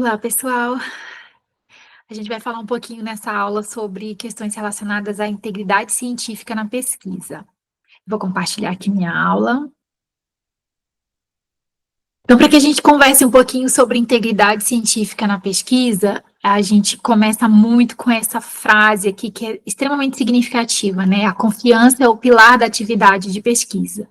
Olá, pessoal. A gente vai falar um pouquinho nessa aula sobre questões relacionadas à integridade científica na pesquisa. Vou compartilhar aqui minha aula. Então, para que a gente converse um pouquinho sobre integridade científica na pesquisa, a gente começa muito com essa frase aqui que é extremamente significativa, né? A confiança é o pilar da atividade de pesquisa.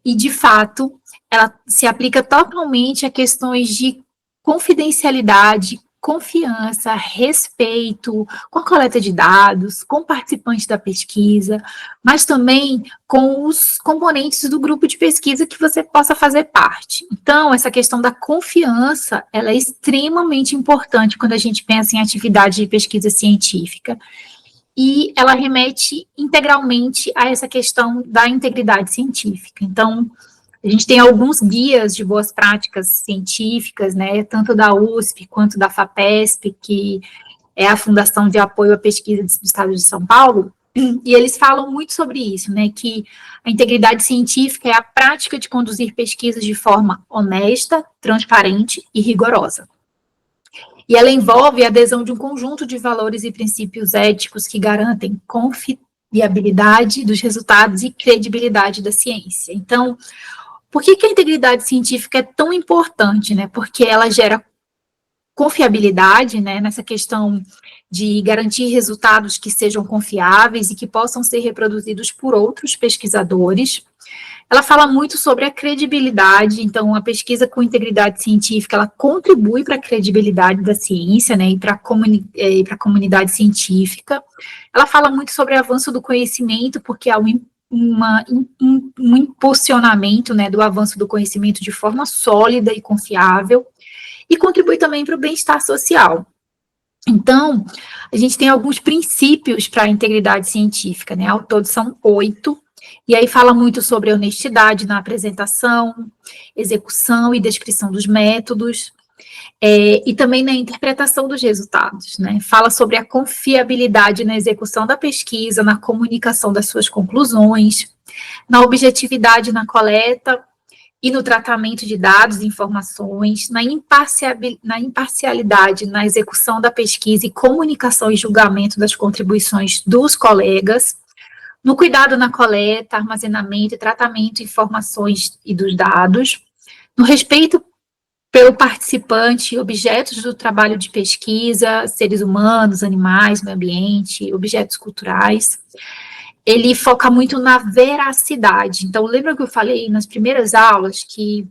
E, de fato, ela se aplica totalmente a questões de confidencialidade, confiança, respeito com a coleta de dados, com participantes da pesquisa, mas também com os componentes do grupo de pesquisa que você possa fazer parte. Então, essa questão da confiança, ela é extremamente importante quando a gente pensa em atividade de pesquisa científica, e ela remete integralmente a essa questão da integridade científica. Então, a gente tem alguns guias de boas práticas científicas, né, tanto da USP quanto da FAPESP, que é a Fundação de Apoio à Pesquisa do Estado de São Paulo, e eles falam muito sobre isso, né, que a integridade científica é a prática de conduzir pesquisas de forma honesta, transparente e rigorosa. E ela envolve a adesão de um conjunto de valores e princípios éticos que garantem confiabilidade dos resultados e credibilidade da ciência. Então, por que a integridade científica é tão importante, né? Porque ela gera confiabilidade, né, nessa questão de garantir resultados que sejam confiáveis e que possam ser reproduzidos por outros pesquisadores. Ela fala muito sobre a credibilidade, então a pesquisa com integridade científica, ela contribui para a credibilidade da ciência, né, e para a comunidade científica. Ela fala muito sobre o avanço do conhecimento, porque há um impulsionamento, né, do avanço do conhecimento de forma sólida e confiável, e contribui também para o bem-estar social. Então, a gente tem alguns princípios para a integridade científica, né, ao todo são 8, e aí fala muito sobre a honestidade na apresentação, execução e descrição dos métodos, e também na interpretação dos resultados, né? Fala sobre a confiabilidade na execução da pesquisa, na comunicação das suas conclusões, na objetividade na coleta e no tratamento de dados e informações, na imparcialidade na execução da pesquisa e comunicação e julgamento das contribuições dos colegas, no cuidado na coleta, armazenamento e tratamento de informações e dos dados, no respeito pelo participante, objetos do trabalho de pesquisa, seres humanos, animais, meio ambiente, objetos culturais. Ele foca muito na veracidade. Então, lembra que eu falei nas primeiras aulas que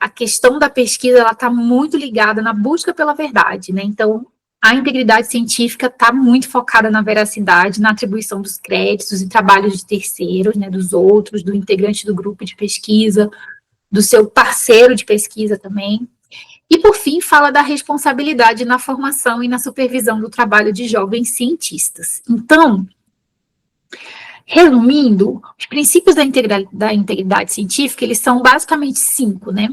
a questão da pesquisa ela está muito ligada na busca pela verdade, né? Então, a integridade científica está muito focada na veracidade, na atribuição dos créditos e trabalhos de terceiros, né, dos outros, do integrante do grupo de pesquisa, do seu parceiro de pesquisa também. E, por fim, fala da responsabilidade na formação e na supervisão do trabalho de jovens cientistas. Então, resumindo, os princípios da integridade científica, eles são basicamente 5, né?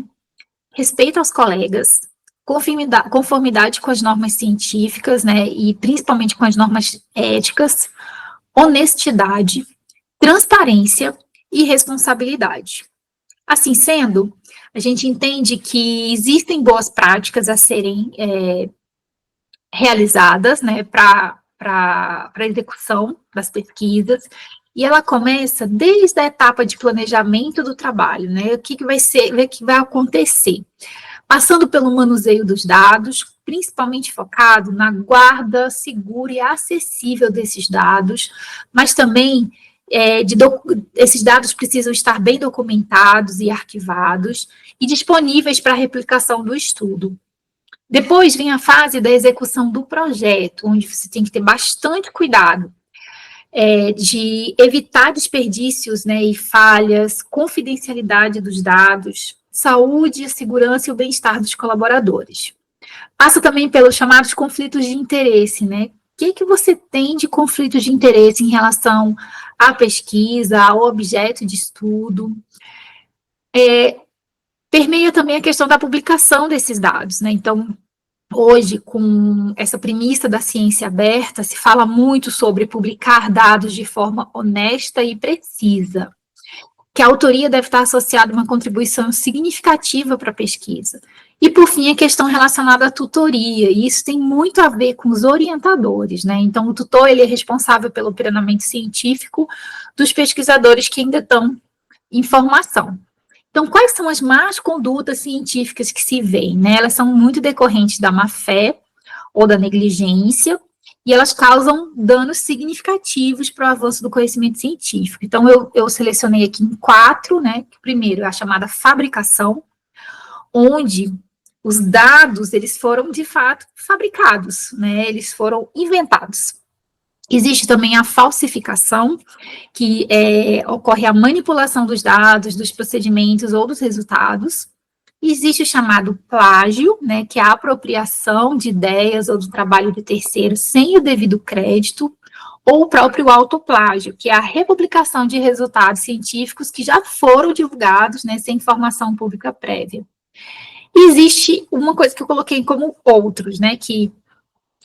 Respeito aos colegas, conformidade com as normas científicas, né, e principalmente com as normas éticas, honestidade, transparência e responsabilidade. Assim sendo, a gente entende que existem boas práticas a serem realizadas, né, para a execução das pesquisas, e ela começa desde a etapa de planejamento do trabalho, né, o que vai acontecer, passando pelo manuseio dos dados, principalmente focado na guarda segura e acessível desses dados, mas também esses dados precisam estar bem documentados e arquivados e disponíveis para a replicação do estudo. Depois vem a fase da execução do projeto, onde você tem que ter bastante cuidado de evitar desperdícios, né, e falhas, confidencialidade dos dados, saúde, segurança e o bem-estar dos colaboradores. Passa também pelos chamados conflitos de interesse, né? O que você tem de conflitos de interesse em relação à pesquisa, ao objeto de estudo? Permeia também a questão da publicação desses dados, né? Então, hoje, com essa premissa da ciência aberta, se fala muito sobre publicar dados de forma honesta e precisa, que a autoria deve estar associada a uma contribuição significativa para a pesquisa. E, por fim, a questão relacionada à tutoria, e isso tem muito a ver com os orientadores, né? Então, o tutor, ele é responsável pelo treinamento científico dos pesquisadores que ainda estão em formação. Então, quais são as más condutas científicas que se veem, né? Elas são muito decorrentes da má-fé ou da negligência, e elas causam danos significativos para o avanço do conhecimento científico. Então, eu selecionei aqui em 4, né? Primeiro, a chamada fabricação, onde os dados, eles foram, de fato, fabricados, né? Eles foram inventados. Existe também a falsificação, que ocorre a manipulação dos dados, dos procedimentos ou dos resultados. Existe o chamado plágio, né, que é a apropriação de ideias ou do trabalho de terceiros sem o devido crédito, ou o próprio autoplágio, que é a republicação de resultados científicos que já foram divulgados, né, sem informação pública prévia. Existe uma coisa que eu coloquei como outros, né, que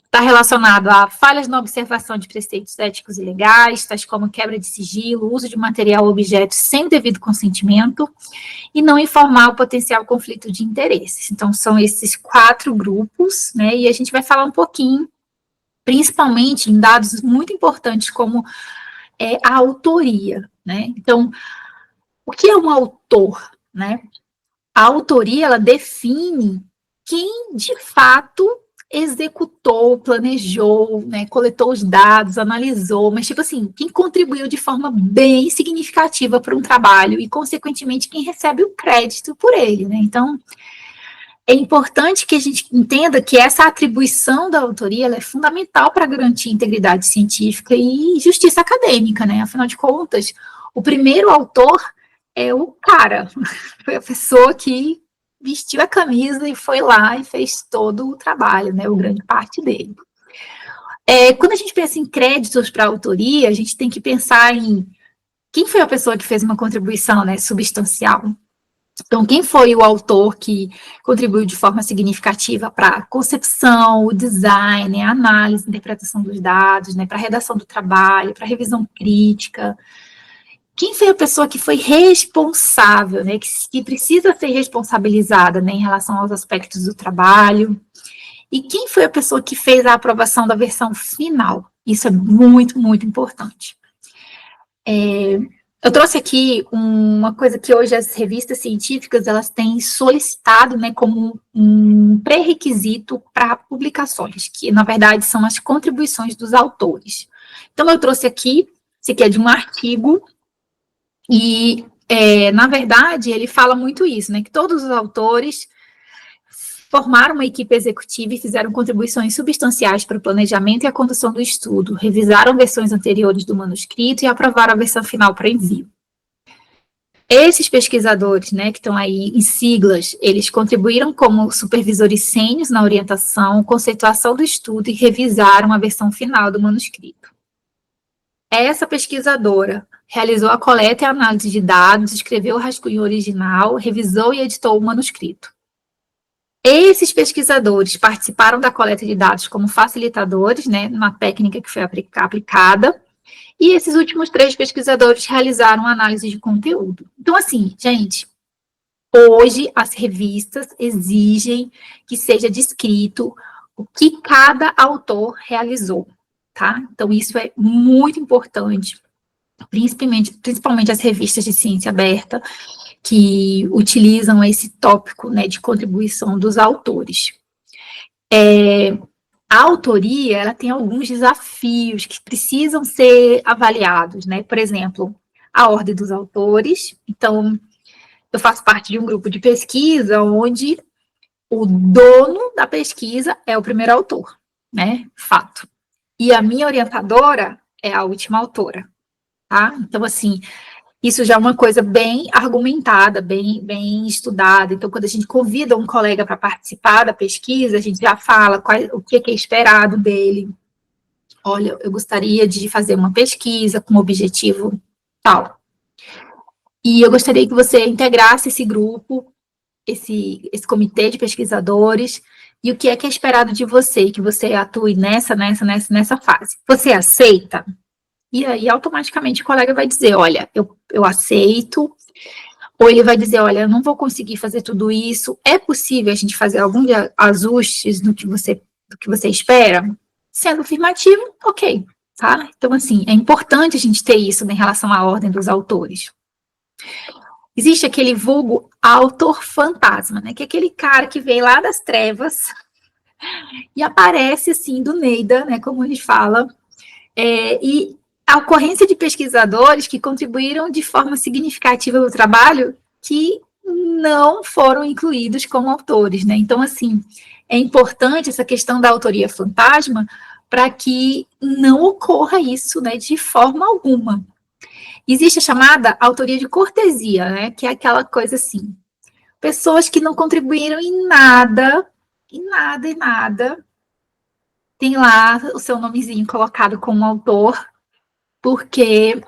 está relacionado a falhas na observação de preceitos éticos e legais, tais como quebra de sigilo, uso de material ou objeto sem devido consentimento, e não informar o potencial conflito de interesses. Então, são esses 4 grupos, né, e a gente vai falar um pouquinho, principalmente em dados muito importantes como a autoria, né. Então, o que é um autor, né? A autoria, ela define quem, de fato, executou, planejou, né, coletou os dados, analisou, mas, tipo assim, quem contribuiu de forma bem significativa para um trabalho e, consequentemente, quem recebe o crédito por ele, né? Então, é importante que a gente entenda que essa atribuição da autoria, ela é fundamental para garantir integridade científica e justiça acadêmica, né? Afinal de contas, o primeiro autor é o cara, foi a pessoa que vestiu a camisa e foi lá e fez todo o trabalho, né, o grande parte dele. Quando a gente pensa em créditos para a autoria, a gente tem que pensar em quem foi a pessoa que fez uma contribuição, né, substancial. Então, quem foi o autor que contribuiu de forma significativa para a concepção, o design, a análise, a interpretação dos dados, né, para a redação do trabalho, para a revisão crítica. Quem foi a pessoa que foi responsável, né, que precisa ser responsabilizada, né, em relação aos aspectos do trabalho? E quem foi a pessoa que fez a aprovação da versão final? Isso é muito, muito importante. Eu trouxe aqui uma coisa que hoje as revistas científicas, elas têm solicitado, né, como um pré-requisito para publicações, que, na verdade, são as contribuições dos autores. Então, eu trouxe aqui, esse aqui é de um artigo, e, na verdade, ele fala muito isso, né, que todos os autores formaram uma equipe executiva e fizeram contribuições substanciais para o planejamento e a condução do estudo, revisaram versões anteriores do manuscrito e aprovaram a versão final para envio. Esses pesquisadores, né, que estão aí em siglas, eles contribuíram como supervisores sêniores na orientação, conceituação do estudo e revisaram a versão final do manuscrito. Essa pesquisadora realizou a coleta e análise de dados, escreveu o rascunho original, revisou e editou o manuscrito. Esses pesquisadores participaram da coleta de dados como facilitadores, né, numa técnica que foi aplicada, e esses últimos 3 pesquisadores realizaram análise de conteúdo. Então, assim, gente, hoje as revistas exigem que seja descrito o que cada autor realizou, tá? Então, isso é muito importante, principalmente as revistas de ciência aberta, que utilizam esse tópico, né, de contribuição dos autores. A autoria, ela tem alguns desafios que precisam ser avaliados, né? Por exemplo, a ordem dos autores. Então, eu faço parte de um grupo de pesquisa onde o dono da pesquisa é o primeiro autor, né? Fato. E a minha orientadora é a última autora, tá? Então, assim, isso já é uma coisa bem argumentada, bem estudada. Então, quando a gente convida um colega para participar da pesquisa, a gente já fala o que é esperado dele. Olha, eu gostaria de fazer uma pesquisa com objetivo tal. E eu gostaria que você integrasse esse grupo, esse comitê de pesquisadores, e o que é esperado de você, que você atue nessa fase. Você aceita? E aí, automaticamente, o colega vai dizer, olha, eu aceito, ou ele vai dizer, olha, eu não vou conseguir fazer tudo isso, é possível a gente fazer alguns ajustes do que você espera? Sendo afirmativo, ok, tá? Então, assim, é importante a gente ter isso em relação à ordem dos autores. Existe aquele vulgo autor fantasma, né? Que é aquele cara que vem lá das trevas e aparece, assim, do Neida, né? Como a gente fala, e a ocorrência de pesquisadores que contribuíram de forma significativa no trabalho que não foram incluídos como autores, né? Então, assim, é importante essa questão da autoria fantasma para que não ocorra isso, né, de forma alguma. Existe a chamada autoria de cortesia, né, que é aquela coisa assim, pessoas que não contribuíram em nada, em nada, tem lá o seu nomezinho colocado como autor, porque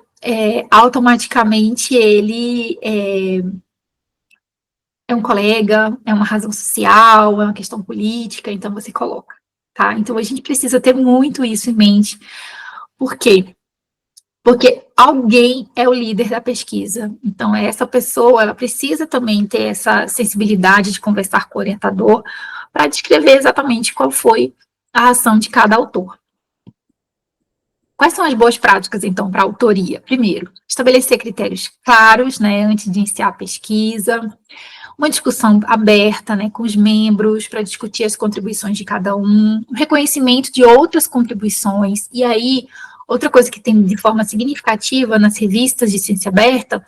automaticamente ele é um colega, é uma razão social, é uma questão política, então você coloca, tá? Então a gente precisa ter muito isso em mente. Por quê? Porque alguém é o líder da pesquisa. Então essa pessoa, ela precisa também ter essa sensibilidade de conversar com o orientador para descrever exatamente qual foi a ação de cada autor. Quais são as boas práticas, então, para a autoria? Primeiro, estabelecer critérios claros, né, antes de iniciar a pesquisa, uma discussão aberta, né, com os membros, para discutir as contribuições de cada um, o reconhecimento de outras contribuições, e aí, outra coisa que tem de forma significativa nas revistas de ciência aberta,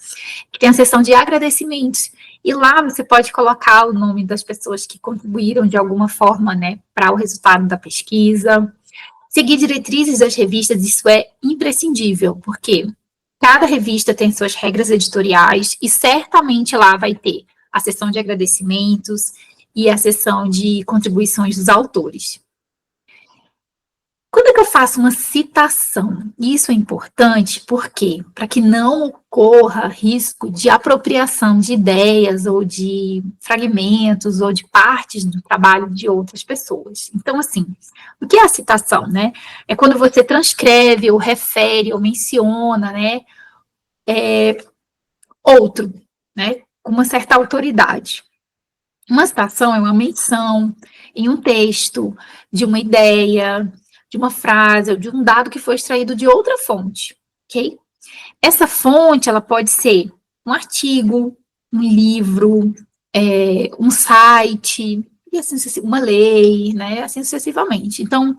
que tem a seção de agradecimentos, e lá você pode colocar o nome das pessoas que contribuíram de alguma forma, né, para o resultado da pesquisa. Seguir diretrizes das revistas, isso é imprescindível, porque cada revista tem suas regras editoriais e certamente lá vai ter a seção de agradecimentos e a seção de contribuições dos autores. Quando é que eu faço uma citação? Isso é importante, por quê? Para que não ocorra risco de apropriação de ideias ou de fragmentos ou de partes do trabalho de outras pessoas. Então, assim, o que é a citação, né? É quando você transcreve ou refere ou menciona, né, outro, né, com uma certa autoridade. Uma citação é uma menção em um texto de uma ideia, de uma frase ou de um dado que foi extraído de outra fonte, ok? Essa fonte, ela pode ser um artigo, um livro, um site, e assim, uma lei, né, assim sucessivamente. Então,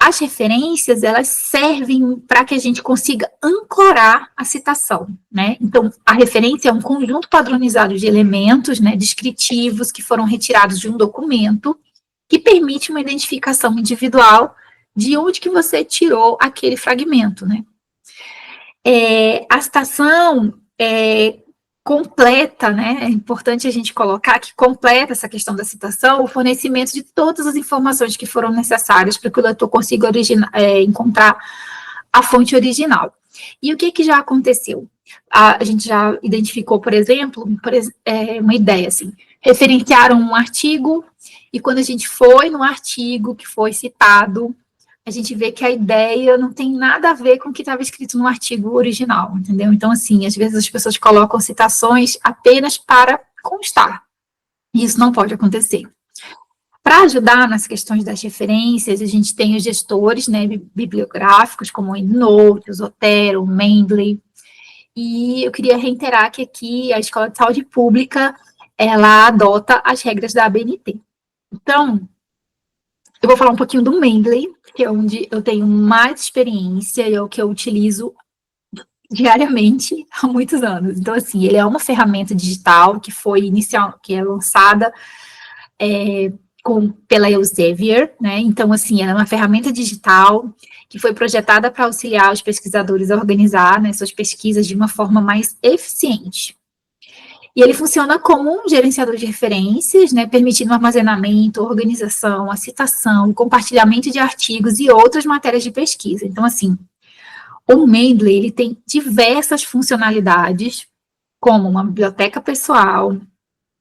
as referências, elas servem para que a gente consiga ancorar a citação, né? Então, a referência é um conjunto padronizado de elementos, né, descritivos que foram retirados de um documento que permite uma identificação individual de onde que você tirou aquele fragmento, né? A citação completa, né? É importante a gente colocar que completa essa questão da citação o fornecimento de todas as informações que foram necessárias para que o leitor consiga encontrar a fonte original. E o que já aconteceu? A gente já identificou, por exemplo, uma ideia assim, referenciaram um artigo e quando a gente foi no artigo que foi citado, a gente vê que a ideia não tem nada a ver com o que estava escrito no artigo original, entendeu? Então, assim, às vezes as pessoas colocam citações apenas para constar, e isso não pode acontecer. Para ajudar nas questões das referências, a gente tem os gestores, né, bibliográficos, como o EndNote, o Zotero, o Mendeley, e eu queria reiterar que aqui a Escola de Saúde Pública, ela adota as regras da ABNT. Então, eu vou falar um pouquinho do Mendeley, que é onde eu tenho mais experiência e é o que eu utilizo diariamente há muitos anos. Então, assim, ele é uma ferramenta digital que é lançada pela Elsevier, né? Então, assim, ela é uma ferramenta digital que foi projetada para auxiliar os pesquisadores a organizar, né, suas pesquisas de uma forma mais eficiente. E ele funciona como um gerenciador de referências, né, permitindo o armazenamento, organização, a citação, o compartilhamento de artigos e outras matérias de pesquisa. Então, assim, o Mendeley, ele tem diversas funcionalidades, como uma biblioteca pessoal,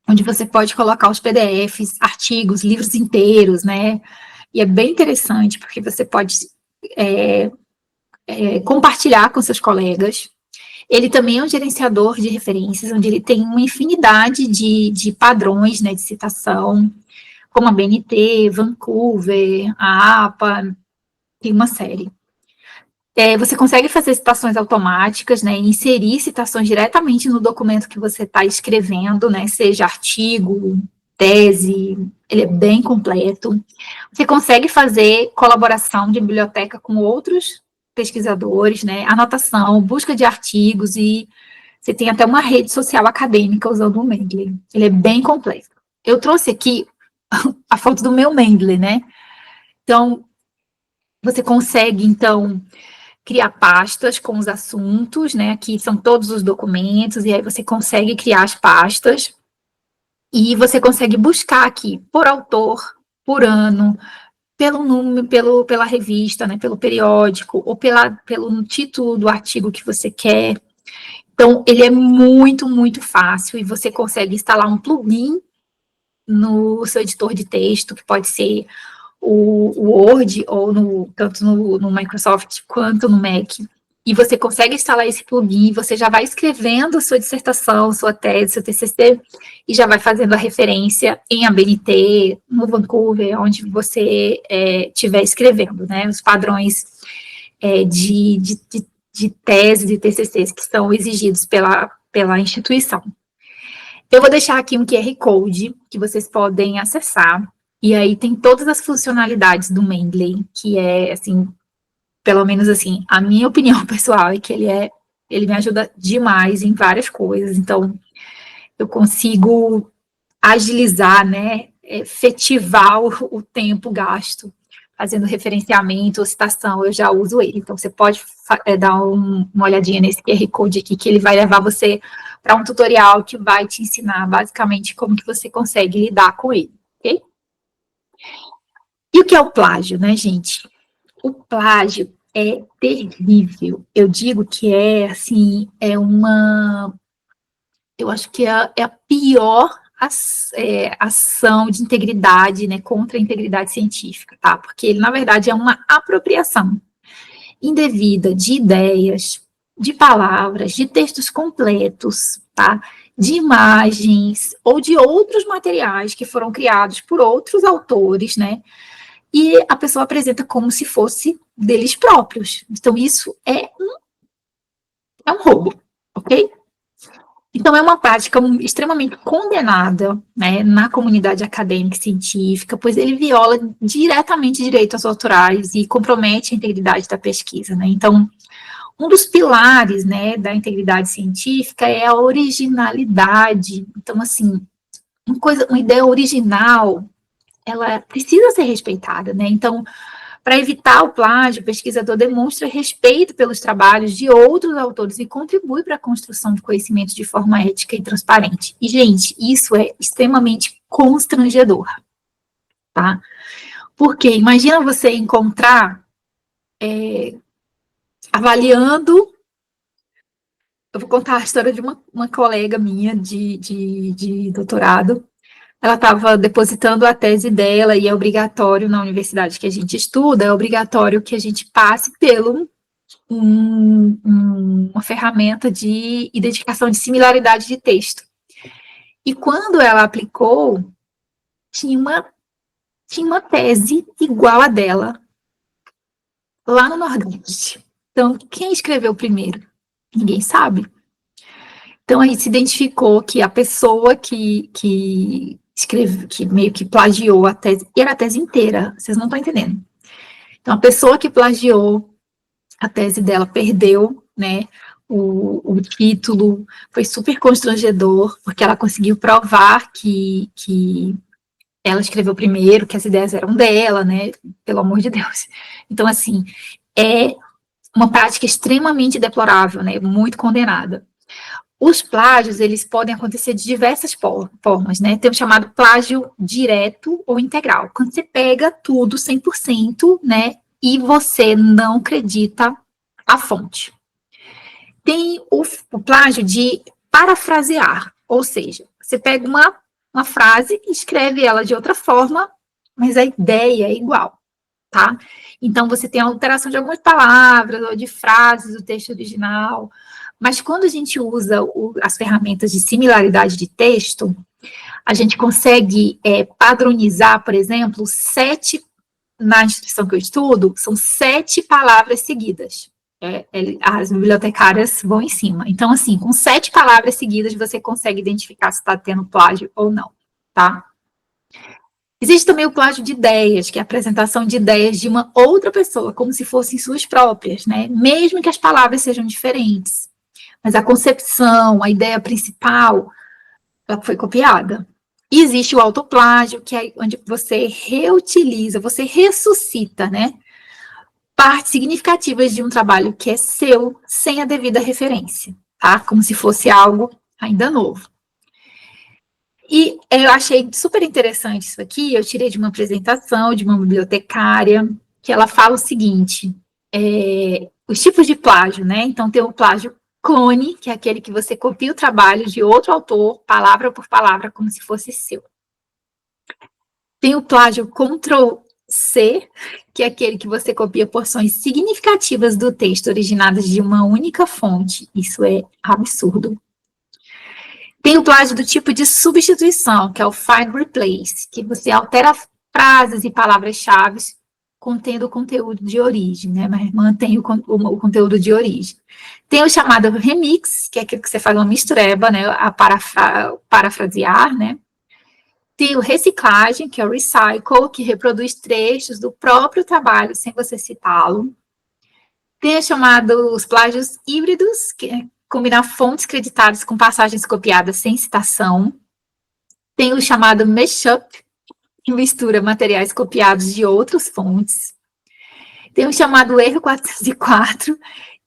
onde você pode colocar os PDFs, artigos, livros inteiros, né, e é bem interessante, porque você pode compartilhar com seus colegas. Ele também é um gerenciador de referências, onde ele tem uma infinidade de padrões, né, de citação, como a BNT, Vancouver, a APA, tem uma série. Você consegue fazer citações automáticas, né, inserir citações diretamente no documento que você está escrevendo, né, seja artigo, tese, ele é bem completo. Você consegue fazer colaboração de biblioteca com outros pesquisadores, né, anotação, busca de artigos e você tem até uma rede social acadêmica usando o Mendeley. Ele é bem completo. Eu trouxe aqui a foto do meu Mendeley, né? Então, você consegue, então, criar pastas com os assuntos, né? Aqui são todos os documentos, e aí você consegue criar as pastas, e você consegue buscar aqui por autor, por ano, pelo número, pela revista, né? Pelo periódico, ou pelo título do artigo que você quer. Então, ele é muito, muito fácil, e você consegue instalar um plugin no seu editor de texto, que pode ser o Word, ou tanto no Microsoft quanto no Mac, e você consegue instalar esse plugin, você já vai escrevendo a sua dissertação, sua tese, seu TCC, e já vai fazendo a referência em ABNT, no Vancouver, onde você estiver escrevendo, né, os padrões de teses e TCCs que são exigidos pela instituição. Eu vou deixar aqui um QR Code que vocês podem acessar, e aí tem todas as funcionalidades do Mendeley, que é, assim, pelo menos assim, a minha opinião pessoal é que ele me ajuda demais em várias coisas, então eu consigo agilizar, né, efetivar o tempo gasto fazendo referenciamento ou citação, eu já uso ele. Então, você pode dar uma olhadinha nesse QR Code aqui, que ele vai levar você para um tutorial que vai te ensinar, basicamente, como que você consegue lidar com ele, ok? E o que é o plágio, né, gente? O plágio é terrível. Eu digo que assim, eu acho que é a pior ação de integridade, né, contra a integridade científica, tá? Porque ele, na verdade, é uma apropriação indevida de ideias, de palavras, de textos completos, tá? De imagens ou de outros materiais que foram criados por outros autores, né? E a pessoa apresenta como se fosse deles próprios. Então, isso é um roubo, ok? Então, é uma prática extremamente condenada, né, na comunidade acadêmica e científica, pois ele viola diretamente direitos autorais e compromete a integridade da pesquisa, né? Então, um dos pilares, né, da integridade científica é a originalidade. Então, assim, uma ideia original, ela precisa ser respeitada, né? Então, para evitar o plágio, o pesquisador demonstra respeito pelos trabalhos de outros autores e contribui para a construção de conhecimento de forma ética e transparente. E, gente, isso é extremamente constrangedor, tá? Porque imagina você encontrar, avaliando, eu vou contar a história de uma colega minha de doutorado. Ela estava depositando a tese dela, e é obrigatório na universidade que a gente estuda, é obrigatório que a gente passe pelo uma ferramenta de identificação de similaridade de texto. E quando ela aplicou, tinha uma tese igual a dela, lá no Nordeste. Então, quem escreveu primeiro? Ninguém sabe. Então, aí se identificou que a pessoa que escreveu, que meio que plagiou a tese, e era a tese inteira, vocês não estão entendendo. Então, a pessoa que plagiou a tese dela perdeu, né, o título, foi super constrangedor, porque ela conseguiu provar que ela escreveu primeiro, que as ideias eram dela, né, pelo amor de Deus. Então, assim, é uma prática extremamente deplorável, né, muito condenada. Os plágios, eles podem acontecer de diversas formas, né, tem o chamado plágio direto ou integral, quando você pega tudo 100%, né, e você não acredita a fonte. Tem o plágio de parafrasear, ou seja, você pega uma frase e escreve ela de outra forma, mas a ideia é igual, tá? Então, você tem a alteração de algumas palavras ou de frases do texto original, Mas quando a gente usa as ferramentas de similaridade de texto, a gente consegue padronizar, por exemplo, na instituição que eu estudo, são 7 palavras seguidas. As bibliotecárias vão em cima. Então, assim, com 7 palavras seguidas, você consegue identificar se está tendo plágio ou não, tá? Existe também o plágio de ideias, que é a apresentação de ideias de uma outra pessoa, como se fossem suas próprias, né? Mesmo que as palavras sejam diferentes. Mas a concepção, a ideia principal, ela foi copiada. E existe o autoplágio, que é onde você reutiliza, você ressuscita, né? Partes significativas de um trabalho que é seu, sem a devida referência, tá? Como se fosse algo ainda novo. E eu achei super interessante isso aqui, eu tirei de uma apresentação de uma bibliotecária, que ela fala o seguinte, os tipos de plágio, né? Então, tem o plágio clone, que é aquele que você copia o trabalho de outro autor, palavra por palavra, como se fosse seu. Tem o plágio Ctrl+C, que é aquele que você copia porções significativas do texto originadas de uma única fonte. Isso é absurdo. Tem o plágio do tipo de substituição, que é o Find Replace, que você altera frases e palavras-chave contendo o conteúdo de origem, né? Mas mantém o conteúdo de origem. Tem o chamado remix, que é aquele que você faz uma mistureba, né? A parafrasear, né? Tem o reciclagem, que é o recycle, que reproduz trechos do próprio trabalho sem você citá-lo. Tem os chamados plágios híbridos, que é combinar fontes creditadas com passagens copiadas sem citação. Tem o chamado mashup, que mistura materiais copiados de outras fontes. Tem o chamado erro 404,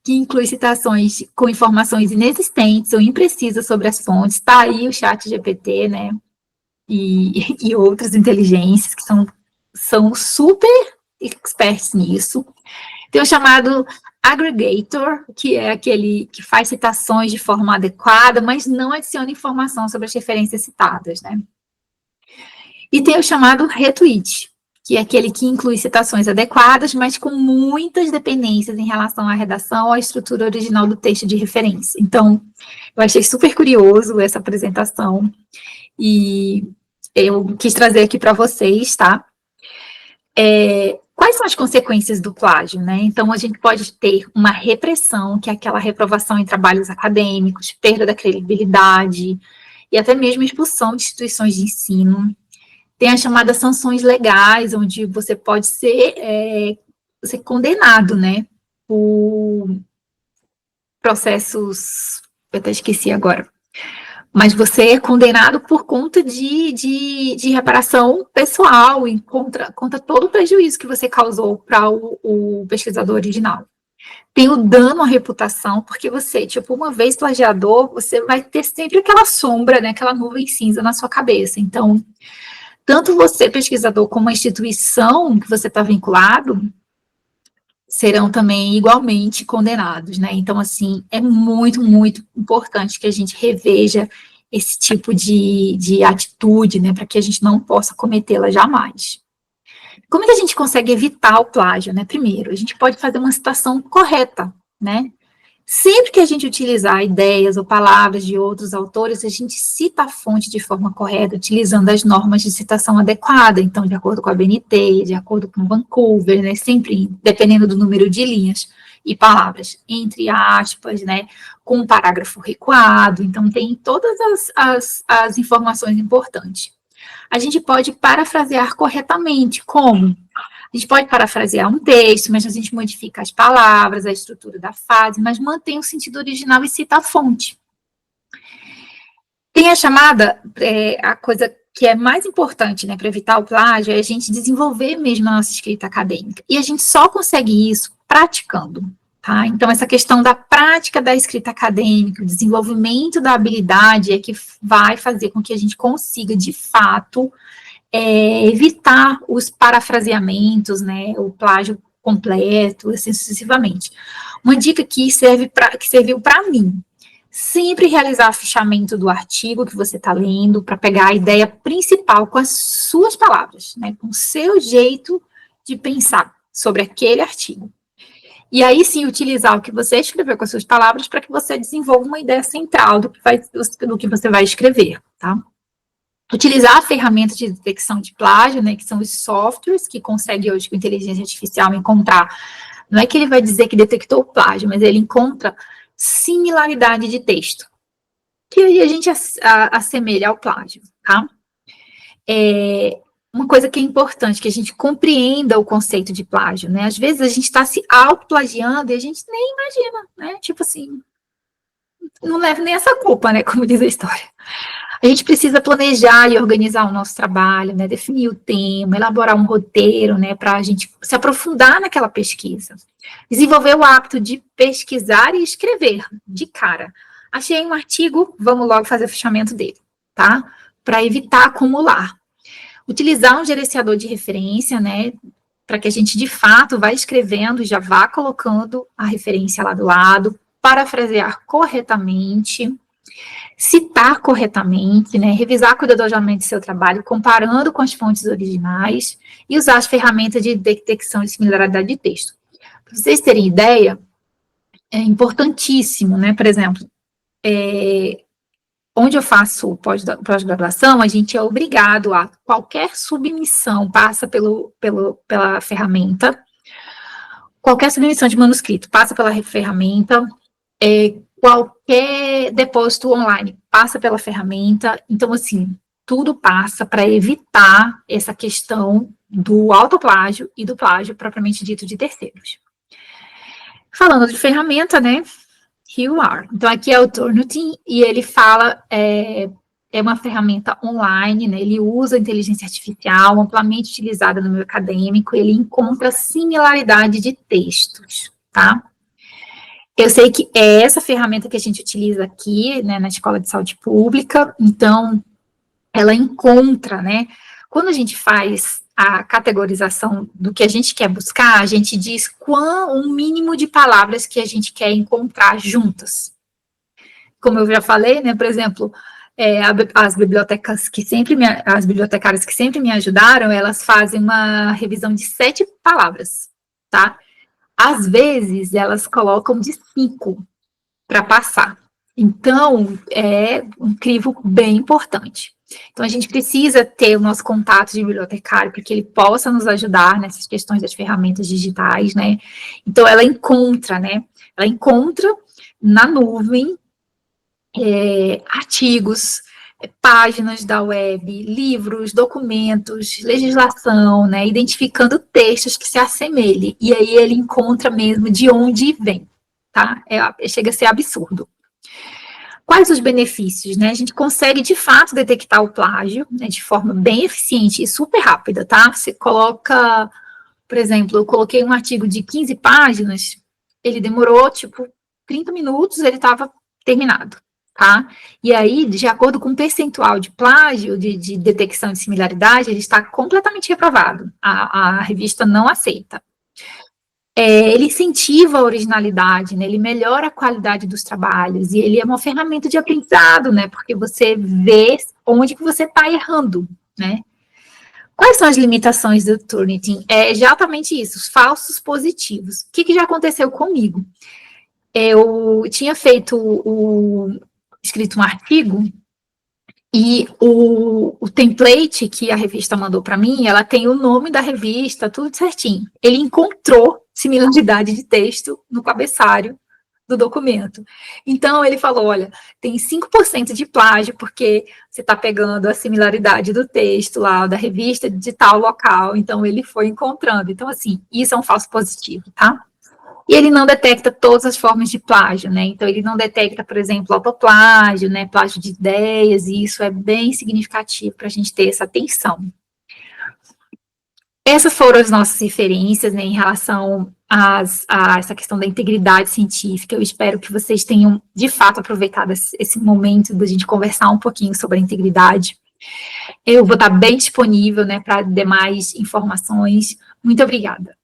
que inclui citações com informações inexistentes ou imprecisas sobre as fontes. Está aí o chat GPT, né? E outras inteligências que são super experts nisso. Tem o chamado aggregator, que é aquele que faz citações de forma adequada, mas não adiciona informação sobre as referências citadas, né? E tem o chamado retweet, que é aquele que inclui citações adequadas, mas com muitas dependências em relação à redação ou à estrutura original do texto de referência. Então, eu achei super curioso essa apresentação e eu quis trazer aqui para vocês, tá? Quais são as consequências do plágio, né? Então, a gente pode ter uma repressão, que é aquela reprovação em trabalhos acadêmicos, perda da credibilidade e até mesmo expulsão de instituições de ensino. Tem as chamadas sanções legais, onde você pode ser condenado, né? Por processos, eu até esqueci agora. Mas você é condenado por conta de reparação pessoal e contra todo o prejuízo que você causou para o pesquisador original. Tem o dano à reputação, porque você, tipo, uma vez plagiador, você vai ter sempre aquela sombra, né, aquela nuvem cinza na sua cabeça. Então, tanto você, pesquisador, como a instituição que você está vinculado, serão também igualmente condenados, né? Então, assim, é muito, muito importante que a gente reveja esse tipo de atitude, né, para que a gente não possa cometê-la jamais. Como é que a gente consegue evitar o plágio, né? Primeiro, a gente pode fazer uma citação correta, né? Sempre que a gente utilizar ideias ou palavras de outros autores, a gente cita a fonte de forma correta, utilizando as normas de citação adequada, então, de acordo com a BNT, de acordo com Vancouver, né, sempre dependendo do número de linhas e palavras, entre aspas, né, com um parágrafo recuado, então tem todas as informações importantes. A gente pode parafrasear corretamente, como? A gente pode parafrasear um texto, mas a gente modifica as palavras, a estrutura da frase, mas mantém o sentido original e cita a fonte. Tem a chamada, a coisa que é mais importante, né, para evitar o plágio, é a gente desenvolver mesmo a nossa escrita acadêmica. E a gente só consegue isso praticando, tá? Então, essa questão da prática da escrita acadêmica, o desenvolvimento da habilidade é que vai fazer com que a gente consiga, de fato, evitar os parafraseamentos, né, o plágio completo, assim sucessivamente. Uma dica que serviu para mim, sempre realizar o fichamento do artigo que você está lendo, para pegar a ideia principal com as suas palavras, né, com o seu jeito de pensar sobre aquele artigo. E aí sim utilizar o que você escreveu com as suas palavras para que você desenvolva uma ideia central do que você vai escrever, tá? Utilizar a ferramenta de detecção de plágio, né, que são os softwares que conseguem hoje com inteligência artificial encontrar. Não é que ele vai dizer que detectou o plágio, mas ele encontra similaridade de texto, que aí a gente assemelha ao plágio, tá? Uma coisa que é importante, que a gente compreenda o conceito de plágio, né? Às vezes a gente está se autoplagiando e a gente nem imagina, né? Tipo assim, não leva nem essa culpa, né? Como diz a história. A gente precisa planejar e organizar o nosso trabalho, né? Definir o tema, elaborar um roteiro, né? Para a gente se aprofundar naquela pesquisa. Desenvolver o hábito de pesquisar e escrever de cara. Achei um artigo, vamos logo fazer o fechamento dele, tá? Para evitar acumular. Utilizar um gerenciador de referência, né? Para que a gente, de fato, vá escrevendo e já vá colocando a referência lá do lado, parafrasear corretamente, citar corretamente, né, revisar cuidadosamente seu trabalho, comparando com as fontes originais, e usar as ferramentas de detecção de similaridade de texto. Para vocês terem ideia, é importantíssimo, né, por exemplo, onde eu faço pós-graduação, a gente é obrigado a, qualquer submissão passa pela ferramenta, qualquer submissão de manuscrito passa pela ferramenta, qualquer depósito online passa pela ferramenta, então, assim, tudo passa para evitar essa questão do autoplágio e do plágio propriamente dito de terceiros. Falando de ferramenta, né, here you are. Então, aqui é o Turnitin, e ele fala, é uma ferramenta online, né, ele usa inteligência artificial, amplamente utilizada no meio acadêmico, ele encontra similaridade de textos, tá? Eu sei que é essa ferramenta que a gente utiliza aqui, né, na Escola de Saúde Pública, então, ela encontra, né, quando a gente faz a categorização do que a gente quer buscar, a gente diz um mínimo de palavras que a gente quer encontrar juntas. Como eu já falei, né, por exemplo, as bibliotecárias que sempre me ajudaram, elas fazem uma revisão de 7 palavras, tá? Às vezes, elas colocam de 5 para passar. Então, é um crivo bem importante. Então, a gente precisa ter o nosso contato de bibliotecário para que ele possa nos ajudar nessas questões das ferramentas digitais, né? Então, ela encontra, né? Ela encontra na nuvem artigos, páginas da web, livros, documentos, legislação, né, identificando textos que se assemelhem, e aí ele encontra mesmo de onde vem, tá? Chega a ser absurdo. Quais os benefícios, né? A gente consegue, de fato, detectar o plágio, né, de forma bem eficiente e super rápida, tá? Você coloca, por exemplo, eu coloquei um artigo de 15 páginas, ele demorou, tipo, 30 minutos, ele estava terminado. Tá? E aí, de acordo com o percentual de plágio, de detecção de similaridade, ele está completamente reprovado. A revista não aceita. Ele incentiva a originalidade, né? Ele melhora a qualidade dos trabalhos, e ele é uma ferramenta de aprendizado, né? Porque você vê onde que você está errando, né? Quais são as limitações do Turnitin? É exatamente isso, os falsos positivos. O que já aconteceu comigo? Eu tinha escrito um artigo, e o template que a revista mandou para mim, ela tem o nome da revista, tudo certinho. Ele encontrou similaridade de texto no cabeçalho do documento. Então, ele falou, olha, tem 5% de plágio, porque você está pegando a similaridade do texto lá, da revista de tal local, então ele foi encontrando. Então, assim, isso é um falso positivo, tá? E ele não detecta todas as formas de plágio, né? Então, ele não detecta, por exemplo, autoplágio, né? Plágio de ideias, e isso é bem significativo para a gente ter essa atenção. Essas foram as nossas referências, né, em relação a essa questão da integridade científica. Eu espero que vocês tenham, de fato, aproveitado esse momento da gente conversar um pouquinho sobre a integridade. Eu vou estar bem disponível, né, para demais informações. Muito obrigada.